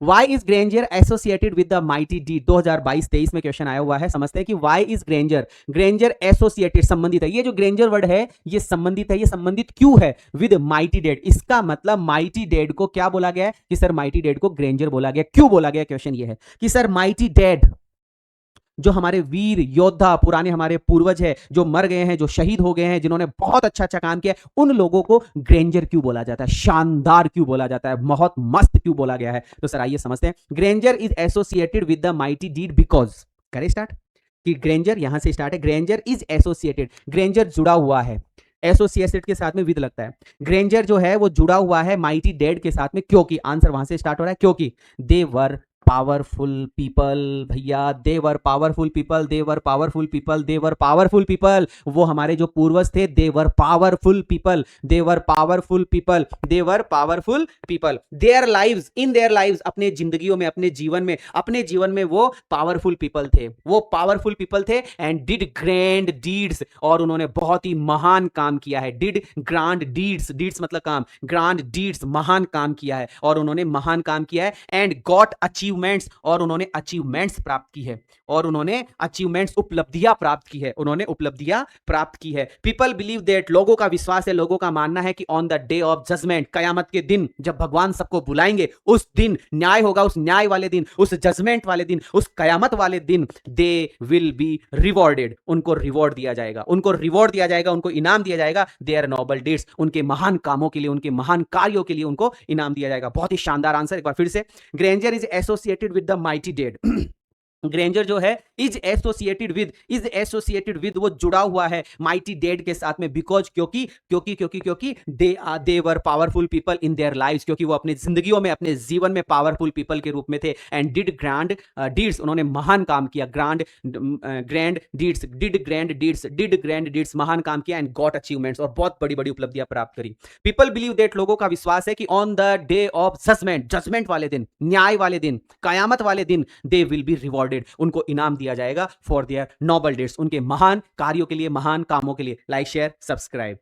Y is granger associated with the mighty deed, 2022-23 में question आया हुआ है। समझते हैं कि why is granger, granger associated संबंधित है, ये जो ग्रेंजर वर्ड है ये संबंधित है, ये संबंधित क्यों है विद माइटी डेड। इसका मतलब माइटी डेड को क्या बोला गया है कि सर माइटी डेड को ग्रेंजर बोला गया, क्यों बोला गया, क्वेश्चन ये है कि सर माइटी डेड जो हमारे वीर योद्धा पुराने हमारे पूर्वज है जो मर गए हैं, जो शहीद हो गए हैं, जिन्होंने बहुत अच्छा अच्छा काम किया, उन लोगों को ग्रेंजर क्यों बोला जाता है, शानदार क्यों बोला जाता है, बहुत मस्त क्यों बोला गया है। तो सर आइए समझते हैं। Granger is associated with the mighty deed because, करें स्टार्ट कि ग्रेंजर यहां से स्टार्ट है। ग्रेंजर इज एसोसिएटेड, ग्रेंजर जुड़ा हुआ है, एसोसिएटेड के साथ में विद लगता है, ग्रेंजर जो है वो जुड़ा हुआ है माइटी डेड के साथ में, क्योंकि आंसर वहां से स्टार्ट हो रहा है, क्योंकि दे वर पावरफुल पीपल। भैया they were powerful people, they were powerful people, they were powerful people, वो हमारे जो पूर्वज थे they were powerful people, they were powerful people, they were powerful people. Their lives, in their lives, अपने जिंदगियों में, अपने जीवन में वो पावरफुल पीपल थे, वो पावरफुल पीपल थे एंड डिड ग्रैंड डीड्स, और उन्होंने बहुत ही महान काम किया है। डिड ग्रांड डीड्स, डीड्स मतलब काम, ग्रांड डीड्स महान काम किया है, और उन्होंने महान काम किया है एंड गॉट अचीवमेंट्स, और उन्होंने अचीवमेंट्स प्राप्त की है, और उन्होंने अचीवमेंट्स उपलब्धियां प्राप्त की है, उन्होंने उपलब्धियां प्राप्त की है। पीपल बिलीव दैट, लोगों का विश्वास है, लोगों का मानना है कि on the day of judgment, कयामत के दिन जब भगवान सबको बुलाएंगे, उस दिन न्याय होगा, उस न्याय वाले दिन, उस जजमेंट वाले दिन, उस कयामत वाले दिन, दे विल बी रिवॉर्डेड, उनको रिवॉर्ड दिया जाएगा, उनको रिवॉर्ड दिया जाएगा, उनको इनाम दिया जाएगा, देयर नोबल डीड्स, उनके महान कामों के लिए, उनके महान कार्यों के लिए उनको इनाम दिया जाएगा। बहुत ही शानदार आंसर, एक बार फिर से। Granger is associated with the mighty dead, Granger जो है इज एसोसिएटेड विद, वो जुड़ा हुआ है माइटी डेड के साथ में, बिकॉज क्योंकि क्योंकि क्योंकि क्योंकि they were powerful people in their lives, क्योंकि वो अपनी जिंदगियों में, अपने जीवन में पावरफुल पीपल के रूप में थे। एंड डिड ग्रैंड डीड्स, उन्होंने महान काम किया, ग्रैंड डीड्स महान काम किया, एंड गॉट अचीवमेंट्स, और बहुत बड़ी बड़ी उपलब्धियां प्राप्त करी। पीपल बिलीव दैट, लोगों का विश्वास है कि on the day of judgement वाले दिन, न्याय वाले दिन, कयामत वाले दिन, दे विल बी रिवॉर्डेड, उनको इनाम दिया जाएगा फॉर देयर नोबल डीड्स, उनके महान कार्यों के लिए, महान कामों के लिए। Like share subscribe.